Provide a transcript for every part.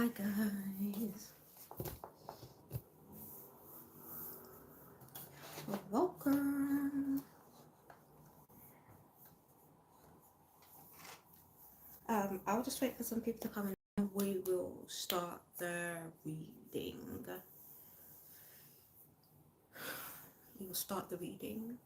Hi guys, welcome. I'll just wait for some people to come in and we will start the reading. We will start the reading.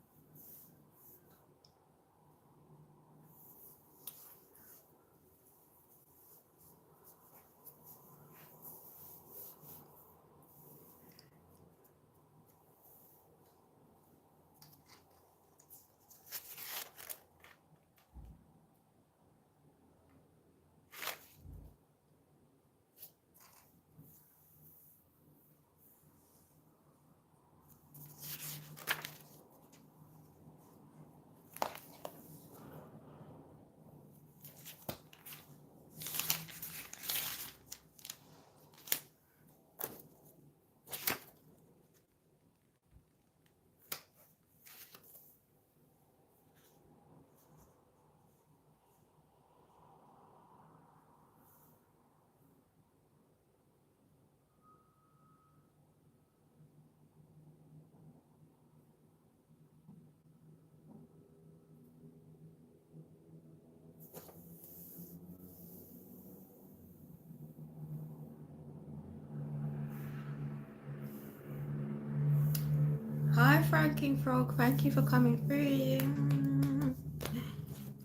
Hi Franking Frog, thank you for coming through.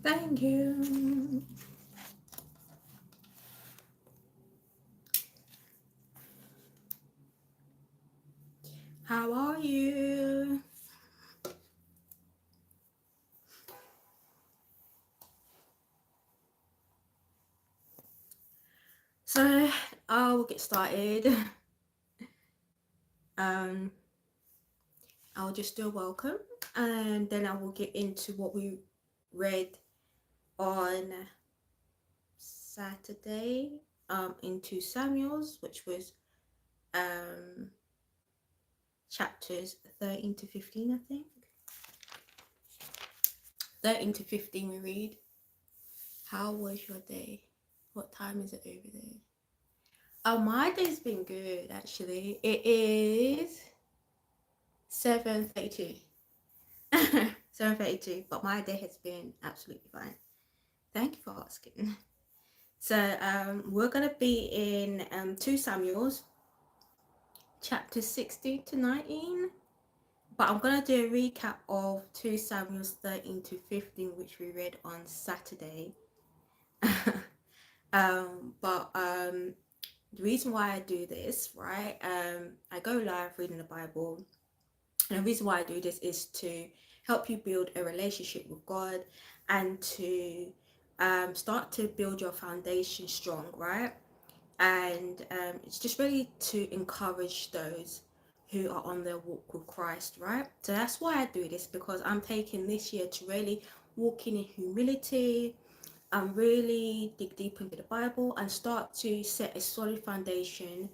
Thank you. How are you? So I will get started. I'll just do a welcome and then I will get into what we read on Saturday into Samuel's, which was chapters 13 to 15, I think. 13 to 15 we read. How was your day? What time is it over there? Oh, my day's been good actually. It is 7:32. 7:32, but my day has been absolutely fine. Thank you for asking. So we're gonna be in 2 Samuel's, chapter 16 to 19. But I'm gonna do a recap of 2 Samuel's 13 to 15, which we read on Saturday. The reason why I do this, right? I go live reading the Bible, and the reason why I do this is to help you build a relationship with God and to start to build your foundation strong, right? And it's just really to encourage those who are on their walk with Christ, right? So that's why I do this, because I'm taking this year to really walk in humility and really dig deep into the Bible and start to set a solid foundation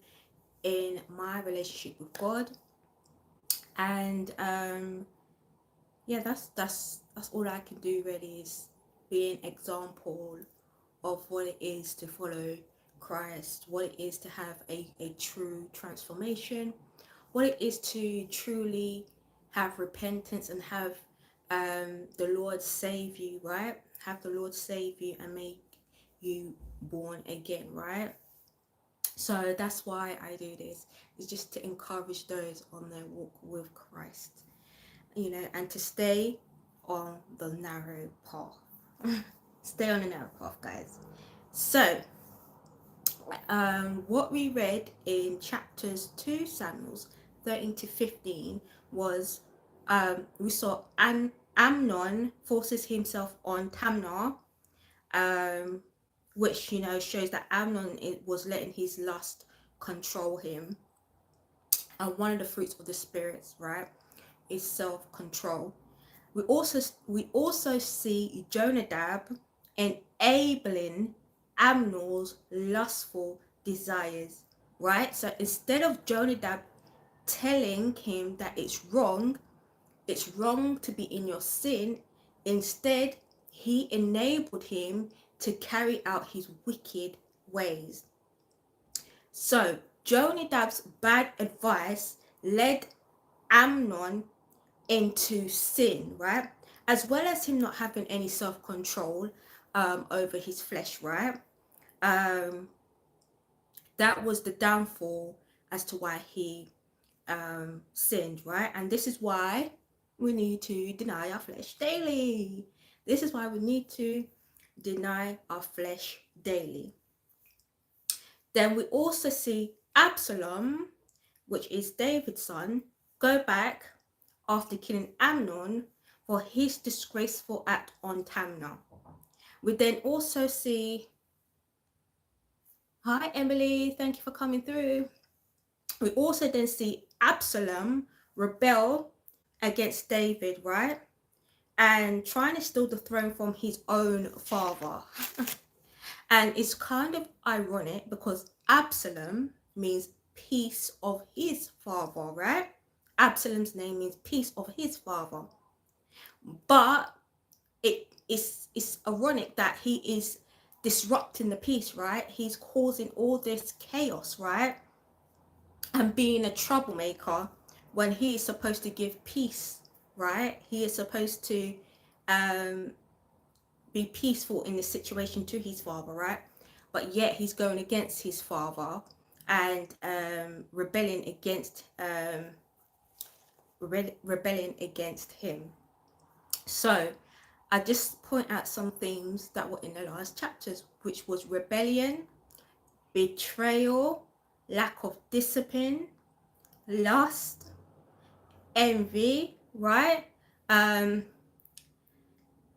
in my relationship with God. And yeah, that's all I can do really, is be an example of what it is to follow Christ, what it is to have a true transformation, what it is to truly have repentance and have the Lord save you, right? Have the Lord save you and make you born again, right? So that's why I do this, is just to encourage those on their walk with Christ, you know, and to stay on the narrow path. Stay on the narrow path, guys. So what we read in chapters 2 Samuel's 13 to 15 was we saw Amnon forces himself on Tamar, which, you know, shows that Amnon was letting his lust control him. And one of the fruits of the spirits, right, is self-control. We also see Jonadab enabling Amnon's lustful desires, right? So instead of Jonadab telling him that it's wrong to be in your sin, instead he enabled him to carry out his wicked ways. So Jonadab's bad advice led Amnon into sin, right? As well as him not having any self-control over his flesh, right? Um, that was the downfall as to why he sinned, right? And this is why we need to deny our flesh daily. This is why we need to deny our flesh daily. Then we also see Absalom, which is David's son, go back after killing Amnon for his disgraceful act on Tamnar. We then also see, hi Emily, thank you for coming through. We also then see Absalom rebel against David, right? And trying to steal the throne from his own father. And it's kind of ironic because Absalom means peace of his father, right? Absalom's name means peace of his father. But it's ironic that he is disrupting the peace, right? He's causing all this chaos, right? And being a troublemaker when he is supposed to give peace, right? He is supposed to be peaceful in this situation to his father, right? But yet he's going against his father and rebelling against him. So I just point out some themes that were in the last chapters, which was rebellion, betrayal, lack of discipline, lust, envy, right?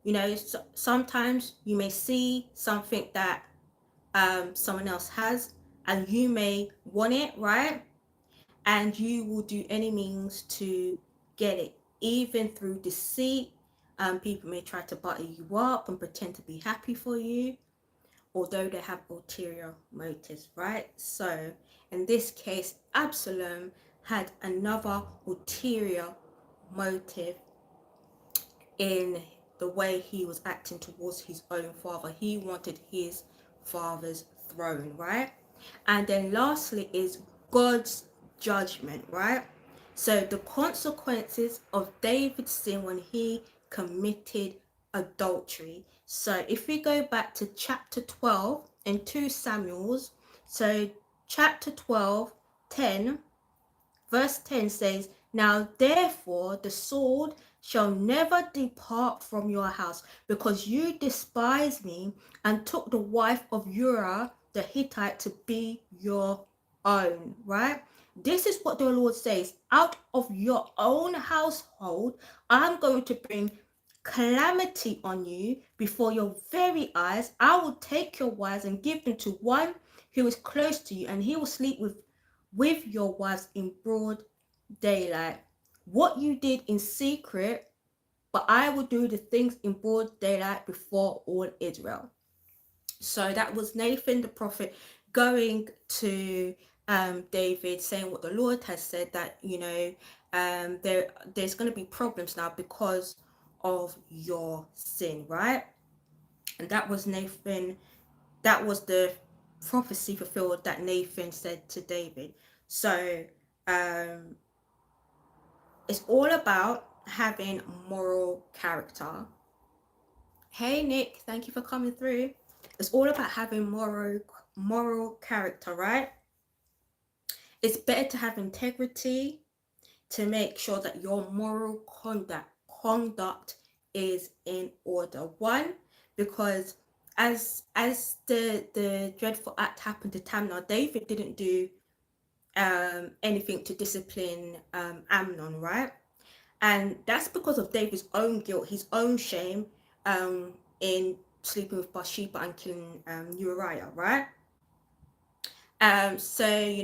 You know, sometimes you may see something that someone else has and you may want it, right? And you will do any means to get it, even through deceit. People may try to butter you up and pretend to be happy for you, although they have ulterior motives, right? So in this case, Absalom had another ulterior motive in the way he was acting towards his own father. He wanted his father's throne, right? And then lastly is God's judgment, right? So the consequences of David's sin when he committed adultery. So if we go back to chapter 12 in 2 Samuel's, so chapter 12, 10, verse 10 says, now therefore the sword shall never depart from your house, because you despised me and took the wife of Uriah the Hittite to be your own, right? This is what the Lord says, out of your own household, I'm going to bring calamity on you before your very eyes. I will take your wives and give them to one who is close to you, and he will sleep with your wives in broad daylight. What you did in secret, but I will do the things in broad daylight before all Israel. So that was Nathan the prophet going to David, saying what the Lord has said, that there's going to be problems now because of your sin, right? And that was Nathan. That was the prophecy fulfilled that Nathan said to David. So it's all about having moral character. Hey Nick, thank you for coming through. It's all about having moral character, right? It's better to have integrity, to make sure that your moral conduct is in order. One, because as the dreadful act happened to Tamnar, David didn't do anything to discipline Amnon, right? And that's because of David's own guilt, his own shame in sleeping with Bathsheba and killing Uriah, right? So,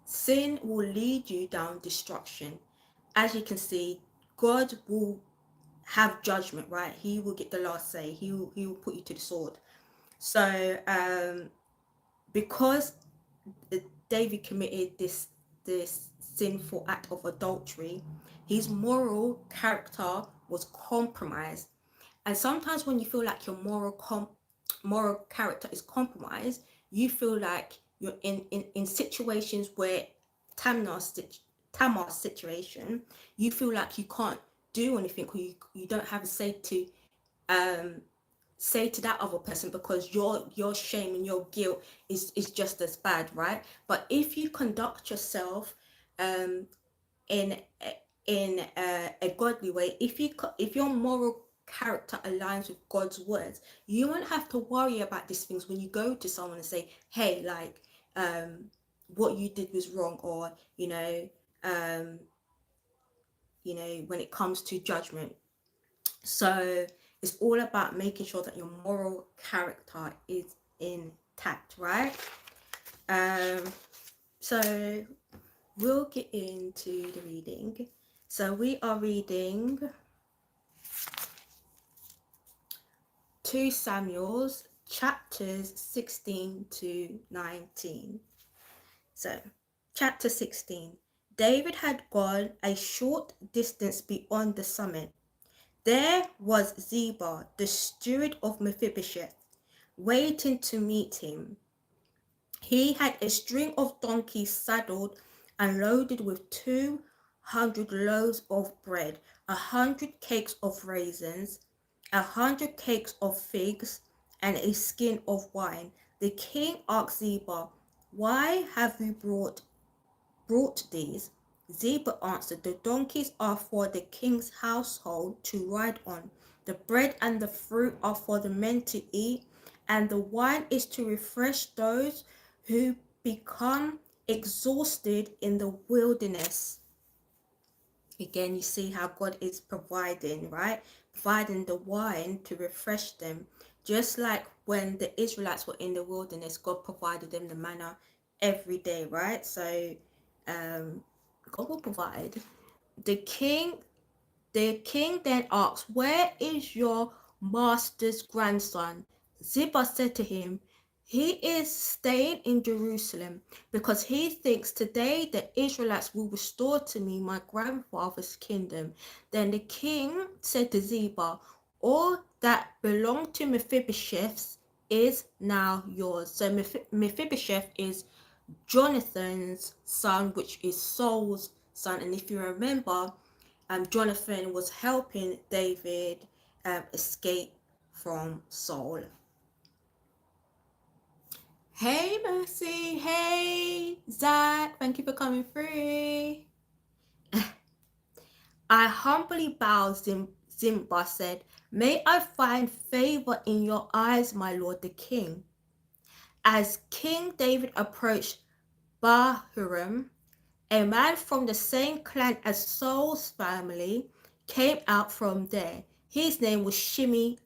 sin will lead you down destruction. As you can see, God will have judgment, right? He will get the last say. He will put you to the sword. So, because David committed this sinful act of adultery, his moral character was compromised. And sometimes when you feel like your moral character is compromised, you feel like you're in situations where Tamar's situation, you feel like you can't do anything, or you don't have a say to that other person, because your shame and your guilt is just as bad, right? But if you conduct yourself um in a godly way, if your moral character aligns with God's words, you won't have to worry about these things when you go to someone and say, hey, like, what you did was wrong, or um when it comes to judgment. So it's all about making sure that your moral character is intact, right? So we'll get into the reading. So we are reading 2 Samuel's chapters 16 to 19. So, chapter 16. David had gone a short distance beyond the summit. There was Ziba, the steward of Mephibosheth, waiting to meet him. He had a string of donkeys saddled and loaded with 200 loaves of bread, 100 cakes of raisins, 100 cakes of figs, and a skin of wine. The king asked Ziba, why have you brought these? Ziba answered, the donkeys are for the king's household to ride on. The bread and the fruit are for the men to eat, and the wine is to refresh those who become exhausted in the wilderness. Again, you see how God is providing, right? Providing the wine to refresh them. Just like when the Israelites were in the wilderness, God provided them the manna every day, right? So God will provide. The king then asked, where is your master's grandson? Ziba said to him, he is staying in Jerusalem because he thinks today the Israelites will restore to me my grandfather's kingdom. Then the king said to Ziba, all that belonged to Mephibosheth is now yours. So Mephibosheth is Jonathan's son, which is Saul's son. And if you remember, Jonathan was helping David escape from Saul. Hey, Mercy. Hey, Zach. Thank you for coming through. I humbly bowed, Ziba said. May I find favor in your eyes, my lord the king. As King David approached Bahurim, a man from the same clan as Saul's family came out from there. His name was Shimei,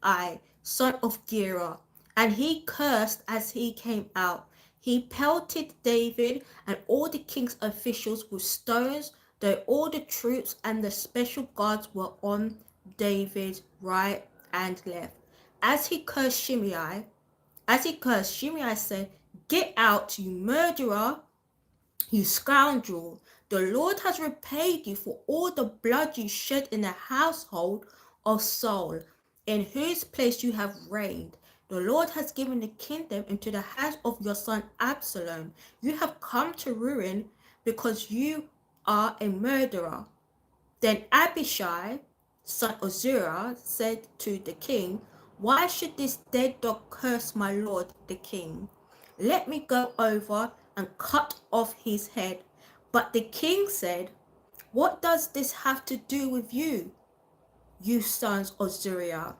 son of Gera, and he cursed as he came out. He pelted David and all the king's officials with stones, though all the troops and the special guards were on David's right and left. As he cursed Shimei, said, "Get out, you murderer, you scoundrel! The Lord has repaid you for all the blood you shed in the household of Saul, in whose place you have reigned. The Lord has given the kingdom into the hands of your son Absalom. You have come to ruin because you are a murderer." Then Abishai, son of Zeruiah, said to the king, why should this dead dog curse my lord the king? Let me go over and cut off his head. But the king said, what does this have to do with you, you sons of Zeruiah?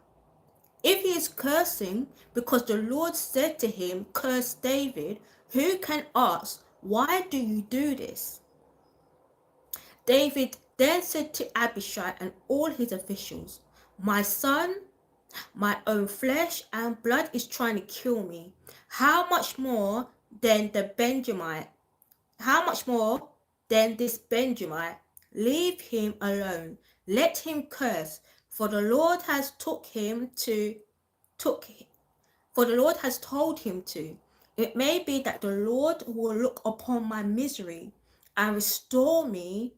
If he is cursing because the Lord said to him, curse David, who can ask, why do you do this? David then said to Abishai and all his officials, my son, my own flesh and blood is trying to kill me. How much more than this Benjamite? Leave him alone. Let him curse, for the Lord has told him to. It may be that the Lord will look upon my misery and restore me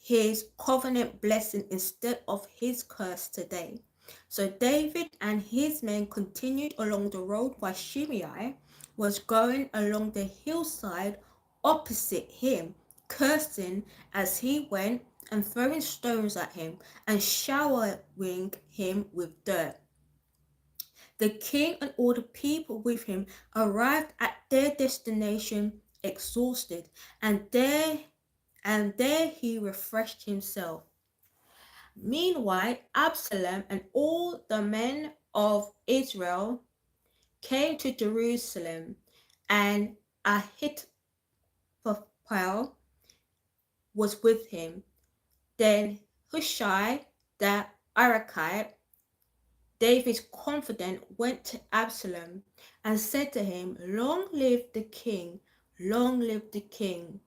his covenant blessing instead of his curse today. So David and his men continued along the road by Shimei was going along the hillside opposite him, cursing as he went and throwing stones at him and showering him with dirt. The king and all the people with him arrived at their destination exhausted, and there he refreshed himself. Meanwhile, Absalom and all the men of Israel came to Jerusalem, and Ahithophel was with him. Then Hushai the Arachite, David's confidant, went to Absalom and said to him, "Long live the king, long live the king."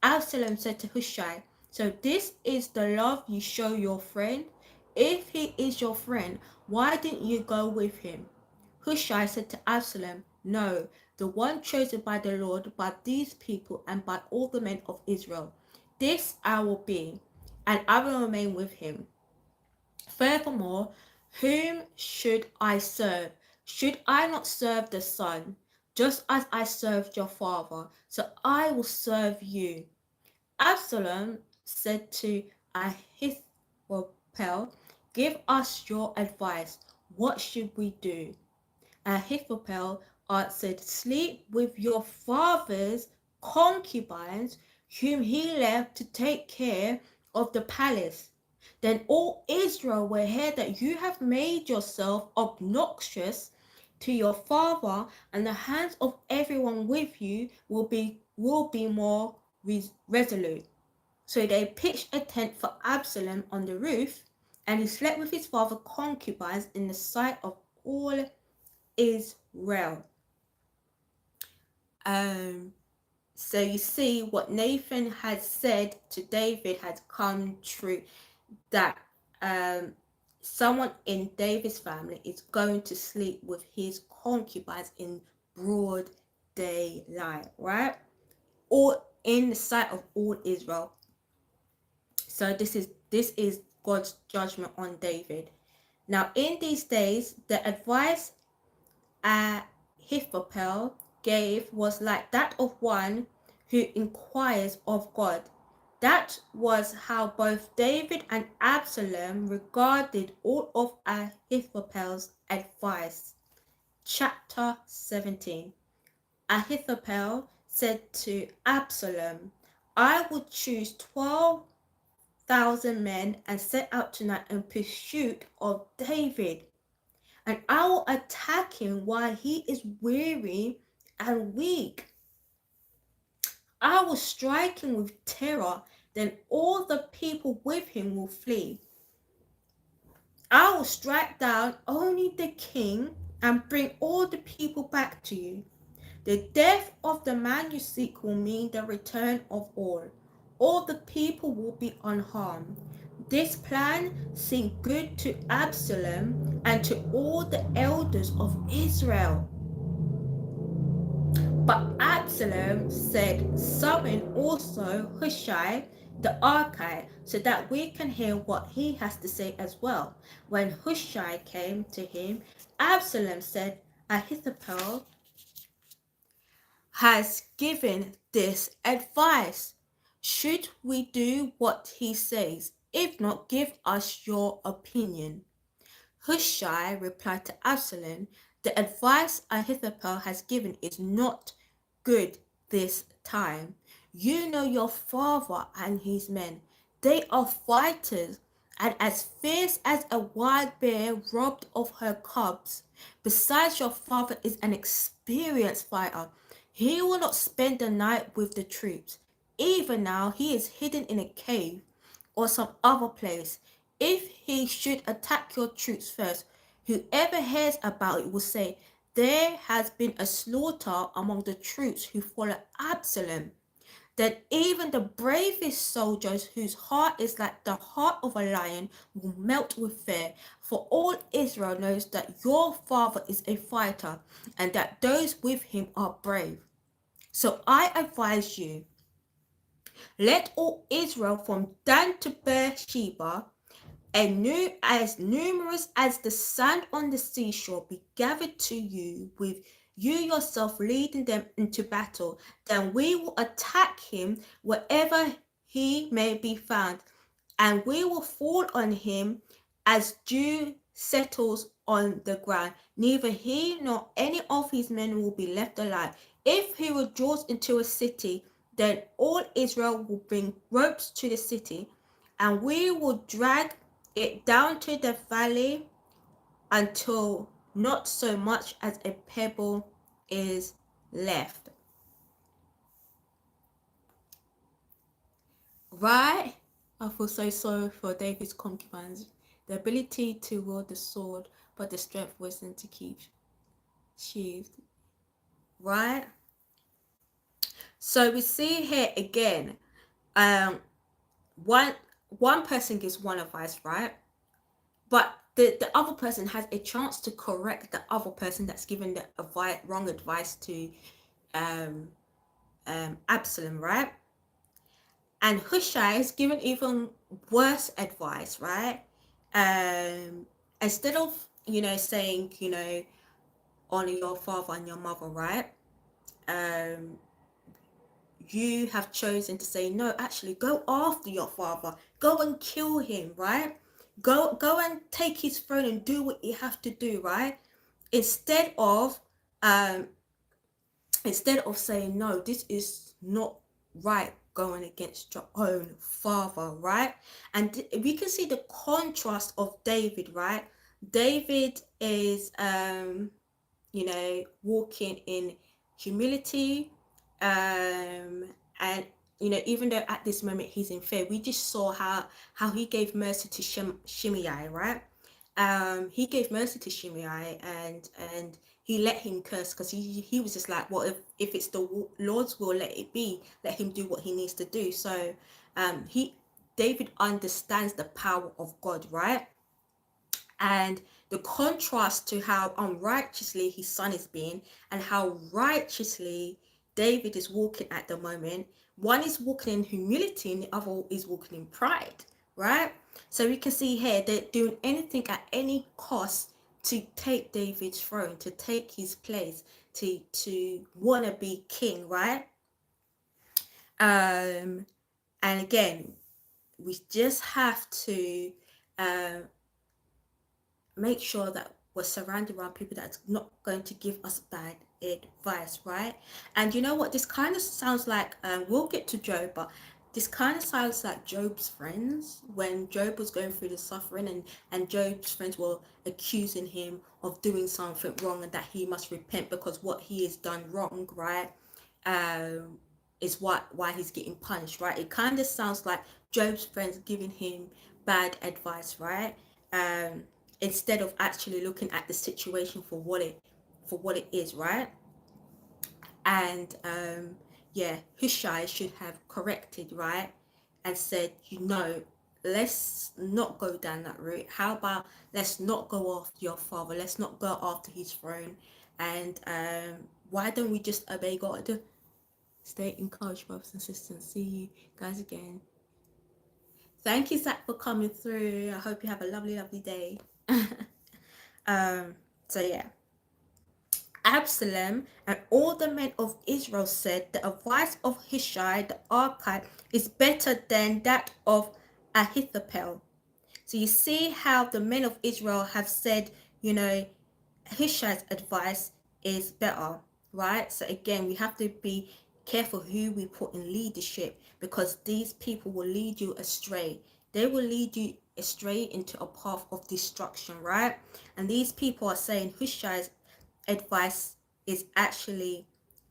Absalom said to Hushai, "So this is the love you show your friend? If he is your friend, why didn't you go with him?" Hushai said to Absalom, "No, the one chosen by the Lord, by these people, and by all the men of Israel. This I will be, and I will remain with him. Furthermore, whom should I serve? Should I not serve the Son? Just as I served your father, so I will serve you." Absalom said to Ahithophel, "Give us your advice. What should we do?" Ahithophel answered, "Sleep with your father's concubines, whom he left to take care of the palace. Then all Israel will hear that you have made yourself obnoxious to your father, and the hands of everyone with you will be more resolute." So they pitched a tent for Absalom on the roof, and he slept with his father's concubines in the sight of all Israel. So you see, what Nathan had said to David had come true, that someone in David's family is going to sleep with his concubines in broad daylight, right? Or in the sight of all Israel. So this is God's judgment on David. Now, in these days, the advice Ahithophel gave was like that of one who inquires of God. That was how both David and Absalom regarded all of Ahithophel's advice. Chapter 17. Ahithophel said to Absalom, "I will choose 12,000 men and set out tonight in pursuit of David, and I will attack him while he is weary and weak. I will strike him with terror, then all the people with him will flee. I will strike down only the king and bring all the people back to you. The death of the man you seek will mean the return of all. All the people will be unharmed." This plan seemed good to Absalom and to all the elders of Israel. But Absalom said, "Summon also Hushai the Archite, so that we can hear what he has to say as well." When Hushai came to him, Absalom said, "Ahithophel has given this advice. Should we do what he says? If not, give us your opinion." Hushai replied to Absalom, "The advice Ahithophel has given is not good this time. You know your father and his men. They are fighters and as fierce as a wild bear robbed of her cubs. Besides, your father is an experienced fighter. He will not spend the night with the troops. Even now, he is hidden in a cave or some other place. If he should attack your troops first, whoever hears about it will say, 'There has been a slaughter among the troops who follow Absalom.' Then even the bravest soldiers, whose heart is like the heart of a lion, will melt with fear. For all Israel knows that your father is a fighter, and that those with him are brave. So I advise you, let all Israel from Dan to Beersheba, as numerous as the sand on the seashore, be gathered to you with you yourself leading them into battle. Then we will attack him wherever he may be found, and we will fall on him as dew settles on the ground. Neither he nor any of his men will be left alive. If he withdraws into a city, then all Israel will bring ropes to the city, and we will drag it down to the valley until not so much as a pebble is left. Right? I feel so sorry for David's concubines. The ability to wield the sword, but the strength wasn't to keep sheathed. Right? So we see here again, um, one one person gives one advice, right? But the other person has a chance to correct the other person that's given the wrong advice to um, Absalom, right? And Hushai is given even worse advice, right? Um, Instead of saying honor your father and your mother, right? Um, you have chosen to say no. Actually, go after your father. Go and kill him, right? Go and take his throne and do what you have to do, right? Instead of um saying no, this is not right, going against your own father, right? And we can see the contrast of David, right? David is walking in humility, and even though at this moment he's in fear, we just saw how he gave mercy to Shimei, right? He gave mercy to Shimei, and he let him curse, because he was just like, well, if it's the Lord's will, let it be, let him do what he needs to do. So he David understands the power of God, right? And the contrast to how unrighteously his son is being and how righteously David is walking at the moment. One is walking in humility and the other is walking in pride, right? So we can see here they're doing anything at any cost to take David's throne, to take his place, to want to be king, right? And again, we just have to make sure that we're surrounded around people that's not going to give us bad advice, right? And you know what, this kind of sounds like, we'll get to Job, but this kind of sounds like Job's friends when Job was going through the suffering, and Job's friends were accusing him of doing something wrong and that he must repent because what he has done wrong, right? Is why he's getting punished, right? It kind of sounds like Job's friends giving him bad advice, right? Instead of actually looking at the situation for what it is, right? And yeah, Hushai should have corrected, right? And said, let's not go down that route. How about let's not go after your father, let's not go after his throne, and why don't we just obey God? Stay encouraged, brothers and sisters. See you guys again. Thank you, Zach, for coming through. I hope you have a lovely, lovely day. So yeah. Absalom and all the men of Israel said, the advice of Hushai the Archite is better than that of Ahithophel. So you see how the men of Israel have said, Hushai's advice is better, right? So again, we have to be careful who we put in leadership, because these people will lead you astray. They will lead you astray into a path of destruction, right? And these people are saying Hushai's advice is actually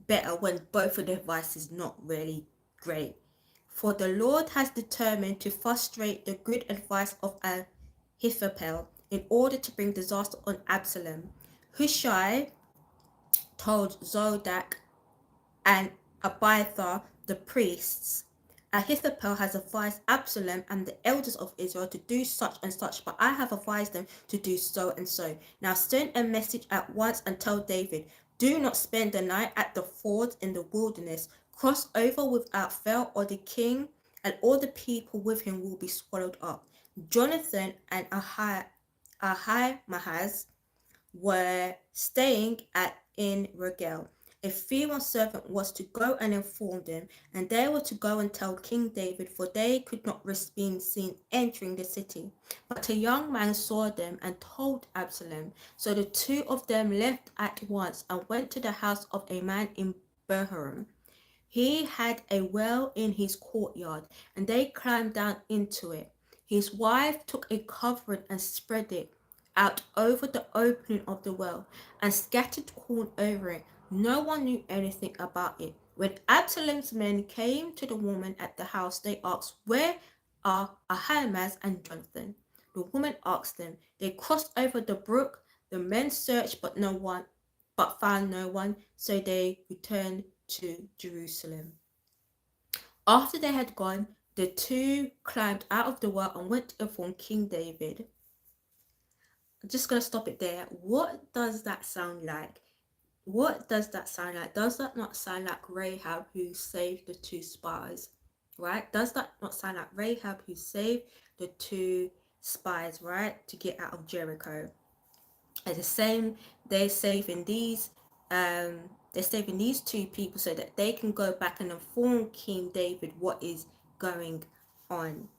better when both of the advice is not really great. For the Lord has determined to frustrate the good advice of Ahithophel in order to bring disaster on Absalom. Hushai told Zadok and Abiathar the priests, Ahithophel has advised Absalom and the elders of Israel to do such and such, but I have advised them to do so and so. Now send a message at once and tell David, do not spend the night at the fords in the wilderness. Cross over without fail, or the king and all the people with him will be swallowed up. Jonathan and Ahimaaz were staying at in Regel. A female servant was to go and inform them, and they were to go and tell King David, for they could not risk being seen entering the city. But a young man saw them and told Absalom. So the two of them left at once and went to the house of a man in Bahurim. He had a well in his courtyard, and they climbed down into it. His wife took a covering and spread it out over the opening of the well, and scattered corn over it. No one knew anything about it. When Absalom's men came to the woman at the house, they asked, "Where are Ahimaaz and Jonathan?" The woman asked them. They crossed over the brook. The men searched, but found no one, so they returned to Jerusalem. After they had gone, the two climbed out of the well and went to inform King David. I'm just going to stop it there. What does that sound like? What does that sound like? Does that not sound like Rahab who saved the two spies? Right? Does that not sound like Rahab who saved the two spies, right? To get out of Jericho. It's the same, they're saving these two people so that they can go back and inform King David what is going on.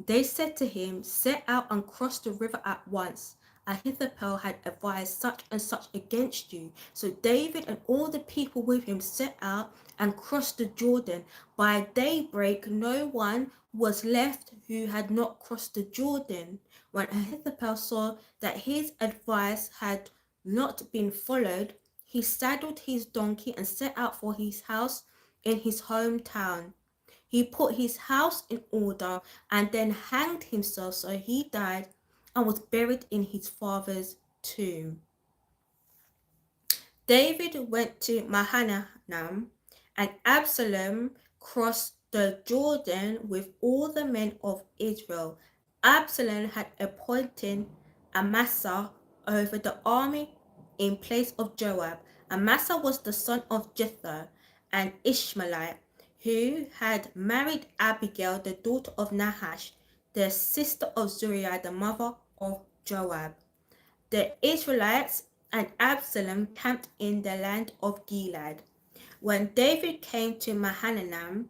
They said to him, "Set out and cross the river at once. Ahithophel had advised such and such against you." So David and all the people with him set out and crossed the Jordan. By daybreak, no one was left who had not crossed the Jordan. When Ahithophel saw that his advice had not been followed, he saddled his donkey and set out for his house in his hometown. He put his house in order and then hanged himself, so he died and was buried in his father's tomb. David went to Mahanaim, and Absalom crossed the Jordan with all the men of Israel. Absalom had appointed Amasa over the army in place of Joab. Amasa was the son of Jether, an Ishmaelite, who had married Abigail, the daughter of Nahash, the sister of Zeruiah, the mother of Joab. The Israelites and Absalom camped in the land of Gilead. When David came to Mahanaim,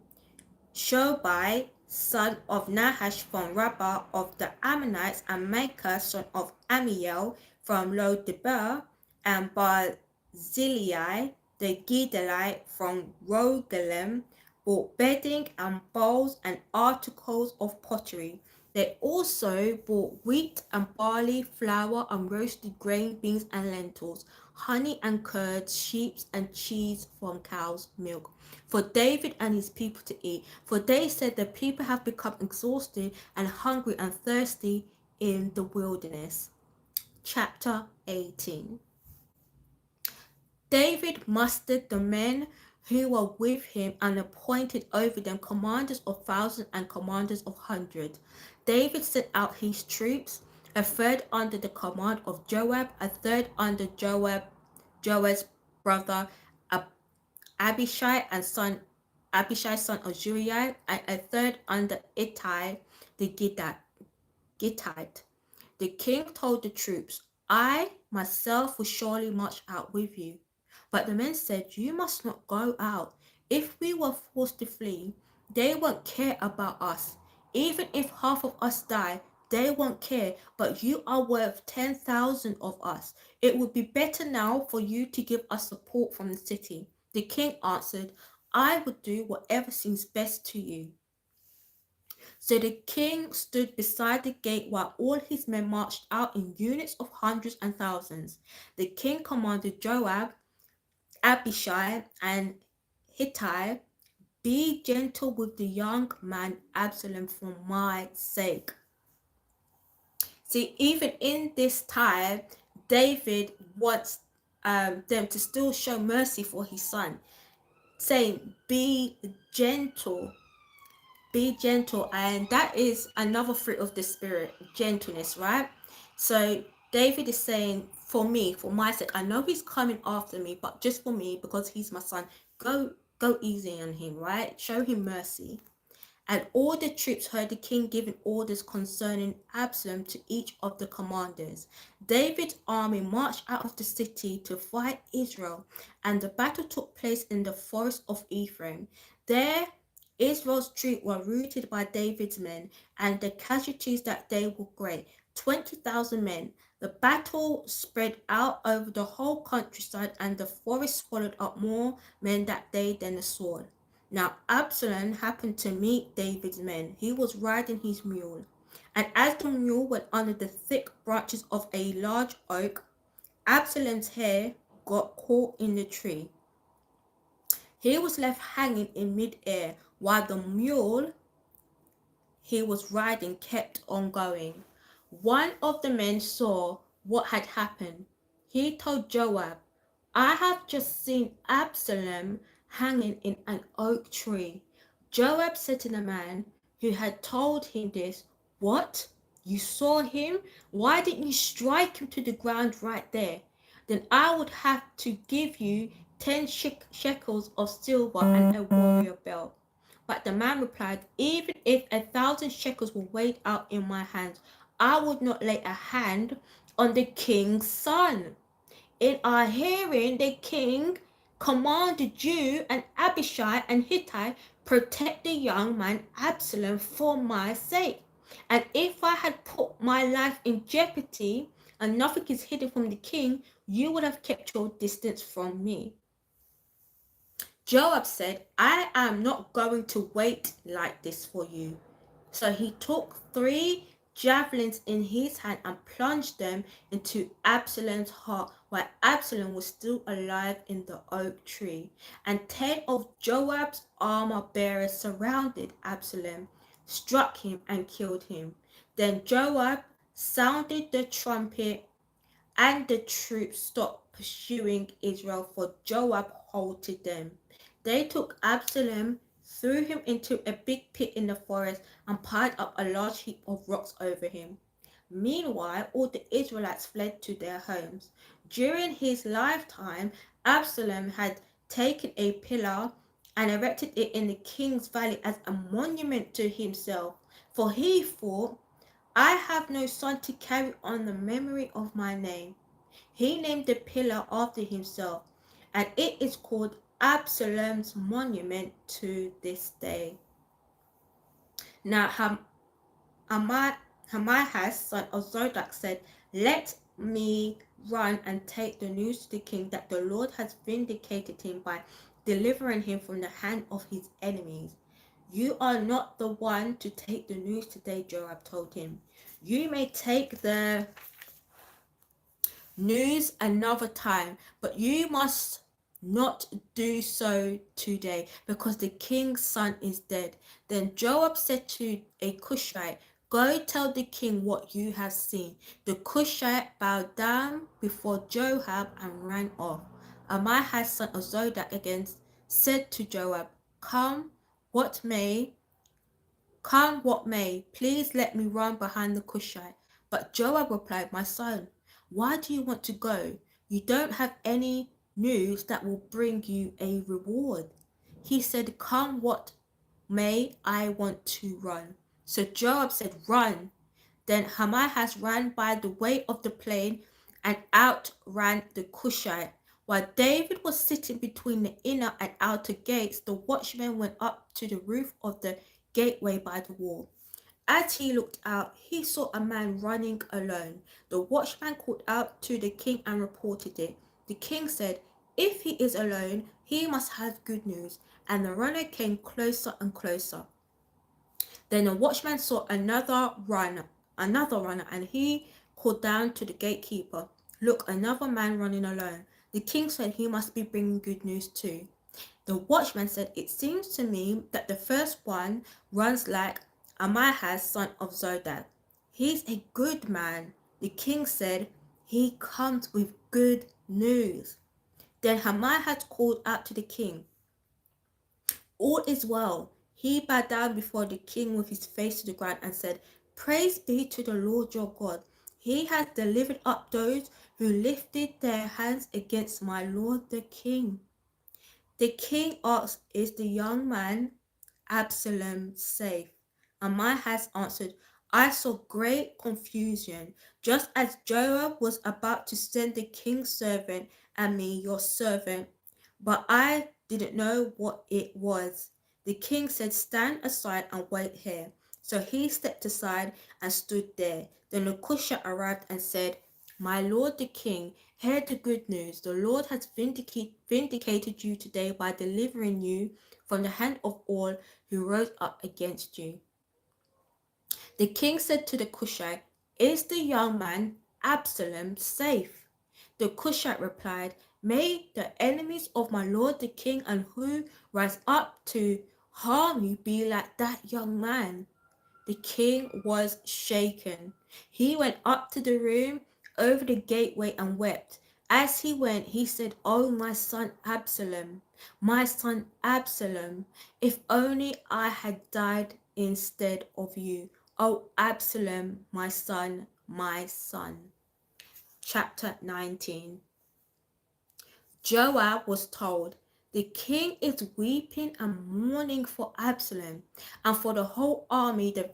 Shobai, son of Nahash from Rabbah of the Ammonites, and Micah, son of Amiel from Lo-debar, and Barzillai, the Gileadite from Rogelim, bought bedding and bowls and articles of pottery. They also bought wheat and barley, flour and roasted grain, beans and lentils, honey and curds, sheep and cheese from cows' milk, for David and his people to eat. For they said the people have become exhausted and hungry and thirsty in the wilderness. Chapter 18. David mustered the men who were with him and appointed over them commanders of thousands and commanders of hundreds. David sent out his troops, a third under the command of Joab, a third under Joab's brother Abishai, son of Zeruiah, and a third under Ittai the Gittite. The king told the troops, "I myself will surely march out with you." But the men said, "You must not go out. If we were forced to flee, they won't care about us. Even if half of us die, they won't care, but you are worth 10,000 of us. It would be better now for you to give us support from the city." The king answered, "I will do whatever seems best to you." So the king stood beside the gate while all his men marched out in units of hundreds and thousands. The king commanded Joab, Abishai, and Hittai, "Be gentle with the young man Absalom for my sake." See, even in this time, David wants them to still show mercy for his son, saying, "Be gentle." Be gentle, and that is another fruit of the spirit, gentleness, right? So David is saying, for me, for my sake, I know he's coming after me, but just for me, because he's my son, go easy on him, right? Show him mercy. And all the troops heard the king giving orders concerning Absalom to each of the commanders. David's army marched out of the city to fight Israel, and the battle took place in the forest of Ephraim. There, Israel's troops were routed by David's men, and the casualties that day were great, 20,000 men. The battle spread out over the whole countryside, and the forest swallowed up more men that day than the sword. Now Absalom happened to meet David's men. He was riding his mule, and as the mule went under the thick branches of a large oak, Absalom's hair got caught in the tree. He was left hanging in mid-air while the mule he was riding kept on going. One of the men saw what had happened. He told Joab, "I have just seen Absalom hanging in an oak tree." Joab said to the man who had told him this, "What? You saw him? Why didn't you strike him to the ground right there? Then I would have to give you 10 shekels of silver and a warrior belt." But the man replied, "Even if 1,000 shekels were weighed out in my hands, I would not lay a hand on the king's son." In our hearing, the king commanded you and Abishai and Hittai, "Protect the young man Absalom for my sake. And if I had put my life in jeopardy and nothing is hidden from the king, you would have kept your distance from me." Joab said, "I am not going to wait like this for you." So he took 3 javelins in his hand and plunged them into Absalom's heart while Absalom was still alive in the oak tree. And 10 of Joab's armor bearers surrounded Absalom, struck him, and killed him. Then Joab sounded the trumpet, and the troops stopped pursuing Israel, for Joab halted them. They took Absalom, threw him into a big pit in the forest, and piled up a large heap of rocks over him. Meanwhile, all the Israelites fled to their homes. During his lifetime, Absalom had taken a pillar and erected it in the king's valley as a monument to himself, for he thought, "I have no son to carry on the memory of my name." He named the pillar after himself, and it is called Absalom's monument to this day. Now Ahimaaz, son of Zadok, said, "Let me run and take the news to the king that the Lord has vindicated him by delivering him from the hand of his enemies." "You are not the one to take the news today," Joab told him. "You may take the news another time, but you must not do so today, because the king's son is dead." Then Joab said to a Cushite, "Go tell the king what you have seen." The Cushite bowed down before Joab and ran off. Ahimaaz, son of Zadok, again said to Joab, Come what may, please let me run behind the Cushite." But Joab replied, "My son, why do you want to go? You don't have any news that will bring you a reward." He said, "Come what may, I want to run." So Joab said, "Run." Then Ahimaaz ran by the way of the plain and outran the Cushite. While David was sitting between the inner and outer gates, the watchman went up to the roof of the gateway by the wall. As he looked out, he saw a man running alone. The watchman called out to the king and reported it. The king said, "If he is alone, he must have good news." And the runner came closer and closer. Then the watchman saw another runner, and he called down to the gatekeeper, "Look, another man running alone." The king said, "He must be bringing good news too." The watchman said, "It seems to me that the first one runs like Ahimaaz, son of Zadok. He's a good man." The king said, "He comes with good news." Then Ahimaaz called out to the king, "All is well." He bowed down before the king with his face to the ground and said, "Praise be to the Lord your God. He has delivered up those who lifted their hands against my lord the king." The king asked, "Is the young man Absalom safe? Ahimaaz answered, I saw great confusion, just as Joab was about to send the king's servant and me, your servant, but I didn't know what it was. The king said, stand aside and wait here. So he stepped aside and stood there. Then the Cushite arrived and said, my lord the king, hear the good news. The Lord has vindicated you today by delivering you from the hand of all who rose up against you. The king said to the Cushite, is the young man Absalom safe? The Cushite replied, may the enemies of my lord the king and who rise up to harm you be like that young man. The king was shaken. He went up to the room over the gateway and wept. As he went, he said, oh, my son Absalom, if only I had died instead of you. Oh, Absalom, my son, my son. Chapter 19. Joab was told, the king is weeping and mourning for Absalom, and for the whole army the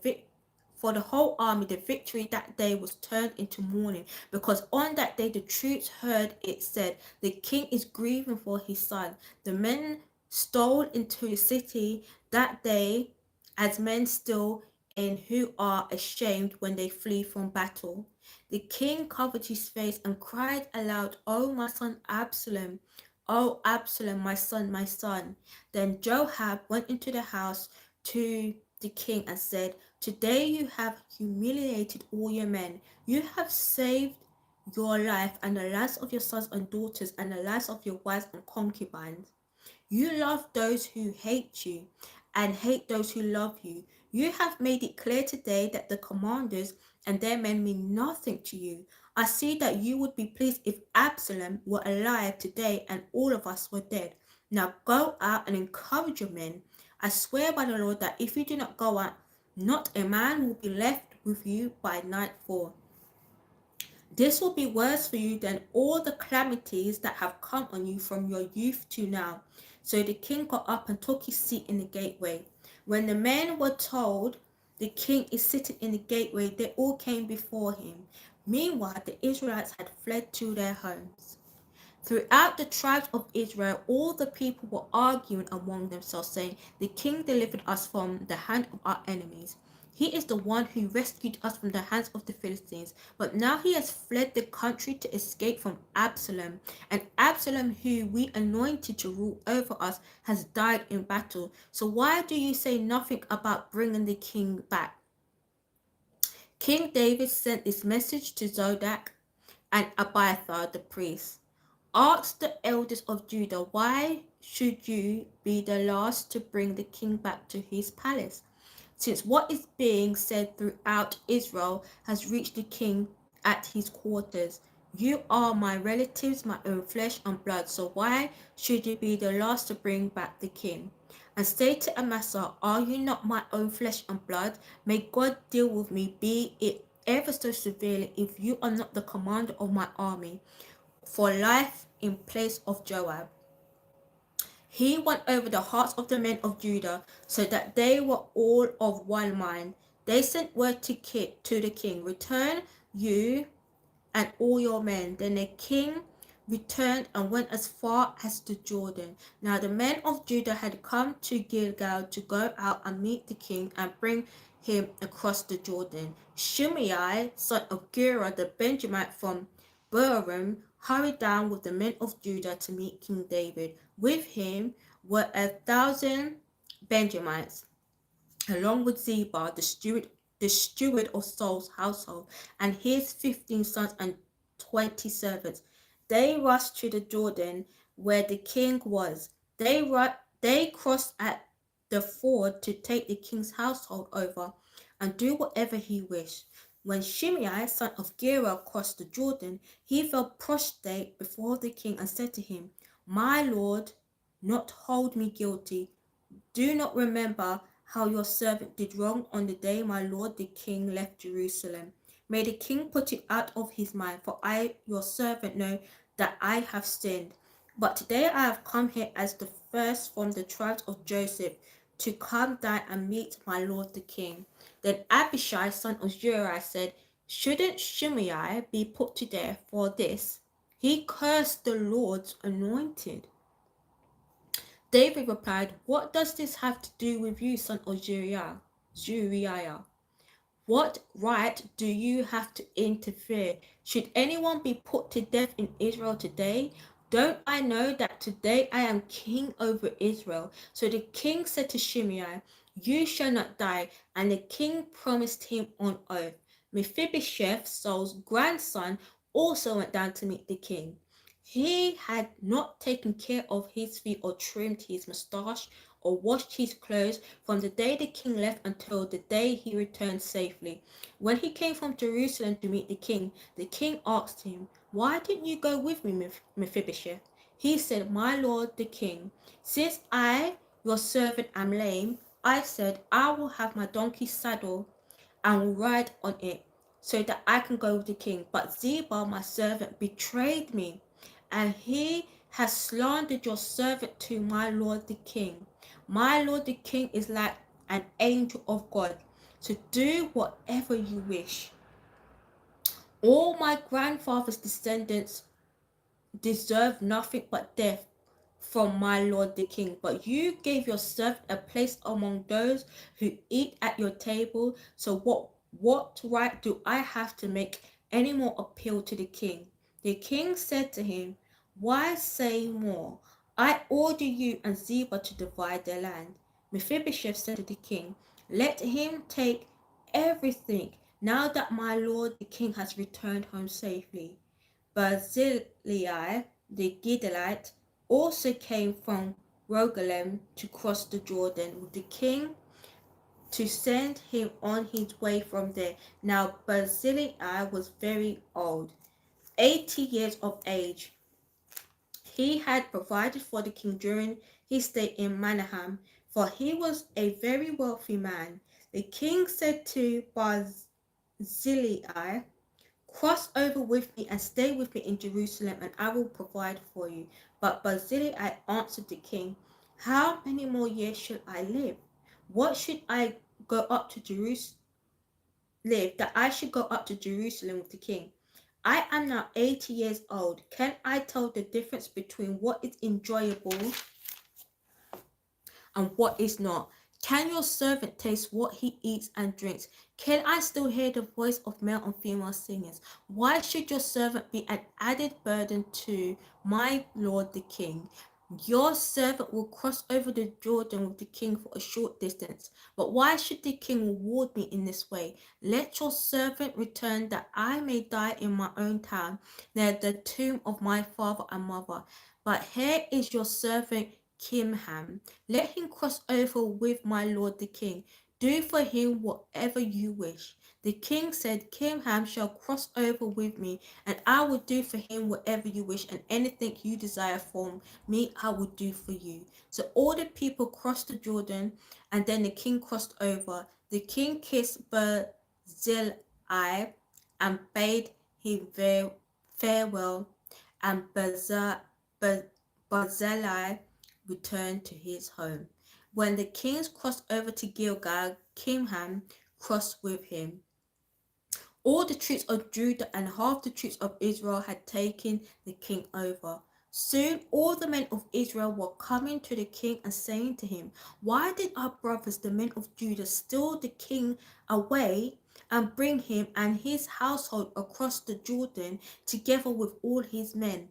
victory that day was turned into mourning, because on that day the troops heard it said, the king is grieving for his son. The men stole into the city that day as men steal in who are ashamed when they flee from battle. The king covered his face and cried aloud, oh, my son Absalom, oh, Absalom, my son, my son. Then Joab went into the house to the king and said, today you have humiliated all your men. You have saved your life and the lives of your sons and daughters and the lives of your wives and concubines. You love those who hate you and hate those who love you. You have made it clear today that the commanders and their men mean nothing to you. I see that you would be pleased if Absalom were alive today and all of us were dead. Now go out and encourage your men. I swear by the Lord that if you do not go out, not a man will be left with you by nightfall. This will be worse for you than all the calamities that have come on you from your youth to now. So the king got up and took his seat in the gateway. When the men were told the king is sitting in the gateway, they all came before him. Meanwhile, the Israelites had fled to their homes. Throughout the tribes of Israel, all the people were arguing among themselves, saying, the king delivered us from the hand of our enemies. He is the one who rescued us from the hands of the Philistines. But now he has fled the country to escape from Absalom. And Absalom, who we anointed to rule over us, has died in battle. So why do you say nothing about bringing the king back? King David sent this message to Zadok and Abiathar the priest. Ask the elders of Judah, why should you be the last to bring the king back to his palace? Since what is being said throughout Israel has reached the king at his quarters. You are my relatives, my own flesh and blood, so why should you be the last to bring back the king? And say to Amasa, are you not my own flesh and blood? May God deal with me, be it ever so severely, if you are not the commander of my army, for life in place of Joab. He won over the hearts of the men of Judah, so that they were all of one mind. They sent word to the king, return you and all your men. Then the king returned and went as far as the Jordan. Now the men of Judah had come to Gilgal to go out and meet the king and bring him across the Jordan. Shimei, son of Gera the Benjamite from Bahurim, hurried down with the men of Judah to meet King David. With him were 1,000 Benjamites, along with Ziba, the steward of Saul's household, and his 15 sons and 20 servants. They rushed to the Jordan where the king was. They crossed at the ford to take the king's household over and do whatever he wished. When Shimei, son of Gera, crossed the Jordan, he fell prostrate before the king and said to him, my lord, not hold me guilty. Do not remember how your servant did wrong on the day my lord the king left Jerusalem. May the king put it out of his mind, for I, your servant, know that I have sinned. But today I have come here as the first from the tribes of Joseph to come down and meet my lord the king. Then Abishai, son of Zeruiah, said, shouldn't Shimei be put to death for this? He cursed the Lord's anointed. David replied, what does this have to do with you, son of Zeruiah? What right do you have to interfere? Should anyone be put to death in Israel today? Don't I know that today I am king over Israel? So the king said to Shimei, you shall not die. And the king promised him on oath. Mephibosheth, Saul's grandson, also went down to meet the king. He had not taken care of his feet or trimmed his moustache or washed his clothes from the day the king left until the day he returned safely. When he came from Jerusalem to meet the king asked him, why didn't you go with me, Mephibosheth? He said, my lord the king, since I, your servant, am lame, I said, I will have my donkey saddled and will ride on it so that I can go with the king. But Ziba, my servant, betrayed me, and he has slandered your servant to my lord the king. My lord the king is like an angel of God, to do whatever you wish. All my grandfather's descendants deserve nothing but death from my lord the king, but you gave your servant a place among those who eat at your table. So what right do I have to make any more appeal to the king? The king said to him, why say more? I order you and Ziba to divide their land. Mephibosheth said to the king, let him take everything now that my lord the king has returned home safely. Barzillai the Gileadite also came from Rogelim to cross the Jordan with the king to send him on his way from there. Now Barzillai was very old, 80 years of age. He had provided for the king during his stay in Manahem, for he was a very wealthy man. The king said to Barzillai, cross over with me and stay with me in Jerusalem, and I will provide for you. But Barzillai answered the king, how many more years shall I live? What should I go up to Jerusalem, that I should go up to Jerusalem with the king? I am now 80 years old. Can I tell the difference between what is enjoyable and what is not? Can your servant taste what he eats and drinks? Can I still hear the voice of male and female singers? Why should your servant be an added burden to my lord the king? Your servant will cross over the Jordan with the king for a short distance. But why should the king reward me in this way? Let your servant return that I may die in my own town, near the tomb of my father and mother. But here is your servant Kimham. Let him cross over with my lord the king. Do for him whatever you wish. The king said, Kimham shall cross over with me, and I will do for him whatever you wish, and anything you desire from me I will do for you. So all the people crossed the Jordan, and then the king crossed over. The king kissed Barzillai and bade him farewell, and Barzillai returned to his home. When the kings crossed over to Gilgal, Kimham crossed with him. All the troops of Judah and half the troops of Israel had taken the king over. Soon all the men of Israel were coming to the king and saying to him, why did our brothers, the men of Judah, steal the king away and bring him and his household across the Jordan together with all his men?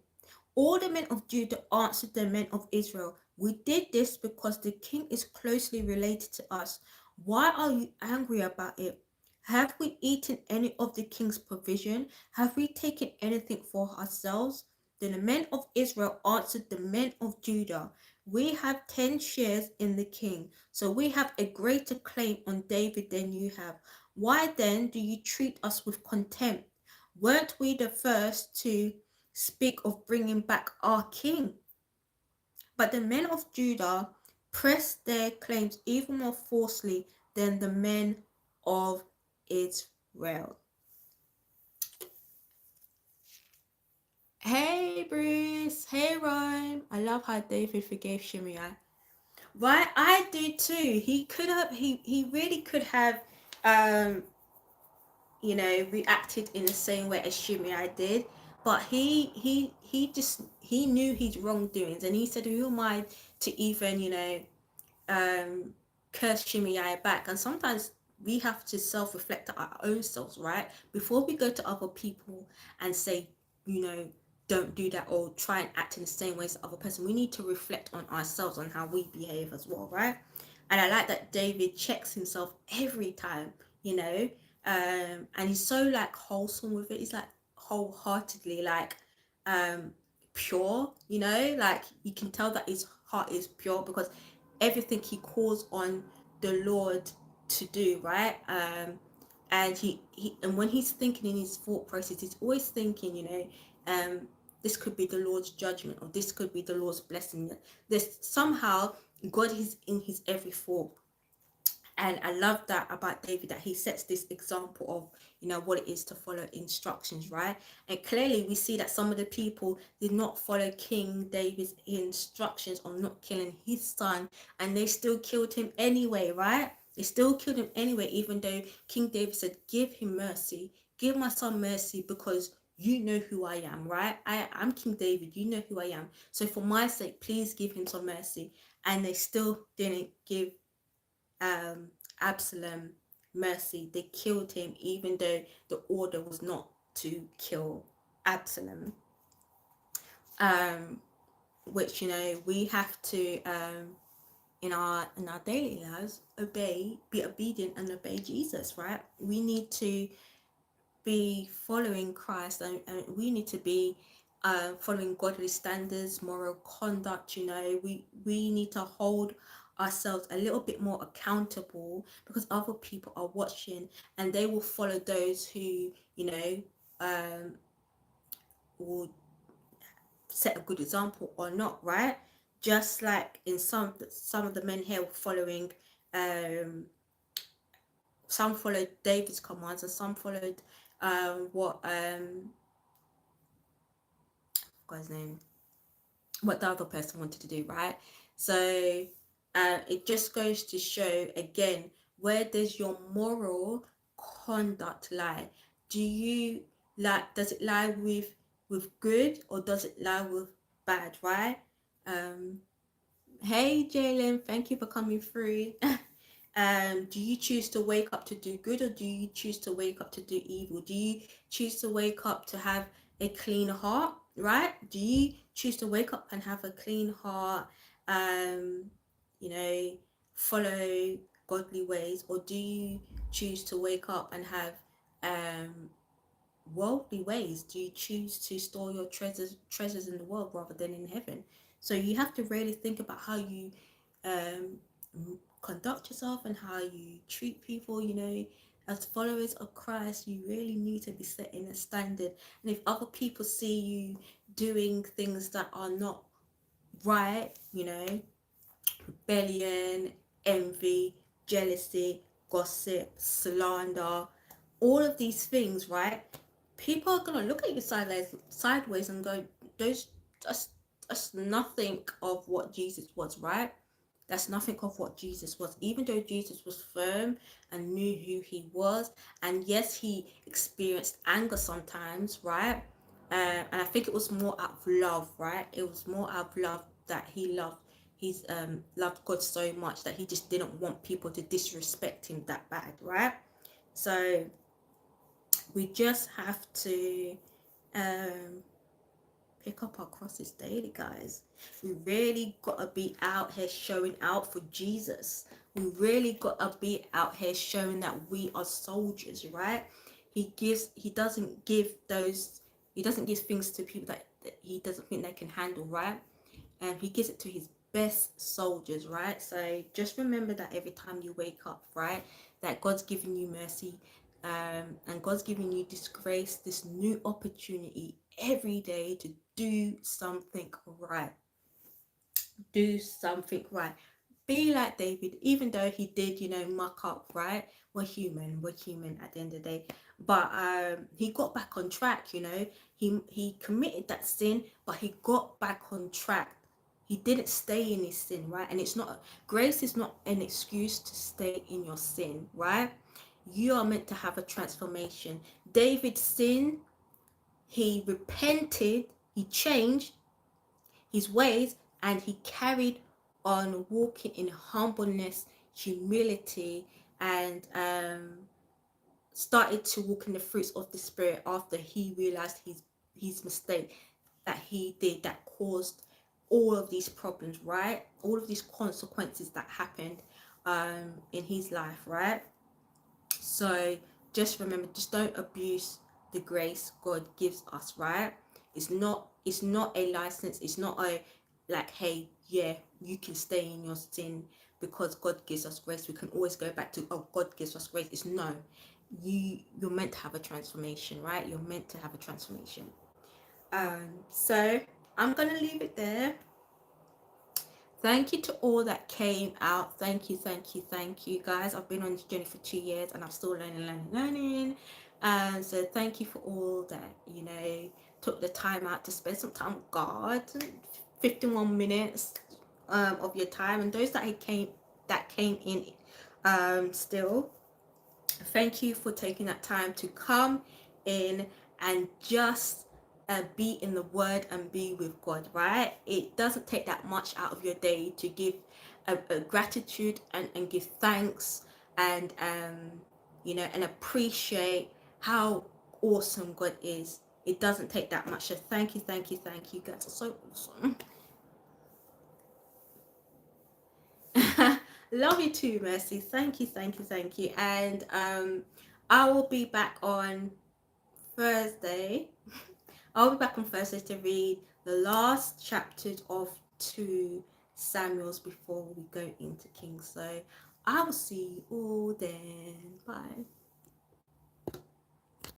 All the men of Judah answered the men of Israel, we did this because the king is closely related to us. Why are you angry about it? Have we eaten any of the king's provision? Have we taken anything for ourselves? Then the men of Israel answered the men of Judah, we have 10 shares in the king, so we have a greater claim on David than you have. Why then do you treat us with contempt? Weren't we the first to speak of bringing back our king? But the men of Judah pressed their claims even more forcefully than the men of Israel. Hey Bruce, hey Ryan. I love how David forgave Shimei. Right, I do too. He could have, he really could have, um, reacted in the same way as Shimei did, but he knew his wrongdoings, and he said, "Who am I to even, um, curse Shimei back?" And sometimes we have to self-reflect our own selves, right? Before we go to other people and say, you know, don't do that or try and act in the same way as the other person. We need to reflect on ourselves, on how we behave as well, right? And I like that David checks himself every time, you know, and he's so like wholesome with it. He's like wholeheartedly like um pure, like you can tell that his heart is pure because everything he calls on the Lord to do, right? And and when he's thinking in his thought process, he's always thinking, this could be the Lord's judgment, or this could be the Lord's blessing. There's somehow God is in his every thought. And I love that about David, that he sets this example of what it is to follow instructions, right? And clearly we see that some of the people did not follow King David's instructions on not killing his son, and they still killed him anyway, right? They still killed him anyway, even though King David said, give him mercy, give my son mercy, because you know who I am, right? I'm King David, you know who I am, so for my sake, please give him some mercy. And they still didn't give um, Absalom mercy. They killed him, even though the order was not to kill Absalom. Um, which we have to in our daily lives be obedient and obey Jesus, right? We need to be following Christ, and we need to be following godly standards, moral conduct. We need to hold ourselves a little bit more accountable, because other people are watching, and they will follow those who um, will set a good example or not, right? Just like in some of the men here following, um, some followed David's commands, and some followed what got his name, what the other person wanted to do, right? So it just goes to show again, where does your moral conduct lie? Do you does it lie with good, or does it lie with bad, right? um Hey Jalen, thank you for coming through. Do you choose to wake up to do good, or do you choose to wake up to do evil? Do you choose to wake up to have a clean heart, right? Do you choose to wake up and have a clean heart, um, you know, follow godly ways, or do you choose to wake up and have um worldly ways? Do you choose to store your treasures in the world rather than in heaven? So you have to really think about how you um, conduct yourself and how you treat people. As followers of Christ, you really need to be setting a standard. And if other people see you doing things that are not right, rebellion, envy, jealousy, gossip, slander, all of these things, right? People are gonna look at you sideways and go, "Those, that's nothing of what Jesus was, right? That's nothing of what Jesus was." Even though Jesus was firm and knew who he was, and yes, he experienced anger sometimes, right? And I think it was more out of love, right? It was more out of love, that he loved God so much that he just didn't want people to disrespect him that bad, right? So we just have to um pick up our crosses daily, guys. We really gotta be out here showing out for Jesus. We really gotta be out here showing that we are soldiers, right? He doesn't give things to people that he doesn't think they can handle, right? And he gives it to his best soldiers, right? So just remember that every time you wake up, right, that God's giving you mercy, and God's giving you this grace, this new opportunity every day to do something right. Do something right. Be like David, even though he did, muck up, right? We're human at the end of the day. But he got back on track. He committed that sin, but he got back on track. He didn't stay in his sin, right? And it's not, grace is not an excuse to stay in your sin, right? You are meant to have a transformation. David sinned, he repented, he changed his ways, and he carried on walking in humbleness, humility, and started to walk in the fruits of the Spirit after he realized his mistake that he did that caused all of these problems, right? All of these consequences that happened in his life, right? So just remember, just don't abuse the grace God gives us, right? It's not a license. It's not a like, hey, yeah, you can stay in your sin because God gives us grace. We can always go back to, oh, God gives us grace. It's no. You're meant to have a transformation, right? You're meant to have a transformation. So I'm gonna leave it there. Thank you to all that came out. Thank you, guys. I've been on this journey for 2 years and I'm still learning. So thank you for all that, took the time out to spend some time with God. 51 minutes of your time, and those that came in still. Thank you for taking that time to come in and just be in the Word and be with God, right? It doesn't take that much out of your day to give a gratitude and give thanks and and appreciate how awesome God is. It doesn't take that much. So thank you. You guys are so awesome. Love you too, Mercy. Thank you. And I will be back on Thursday. I'll be back on Thursday to read the last chapters of 2 Samuels before we go into Kings. So I will see you all then. Bye.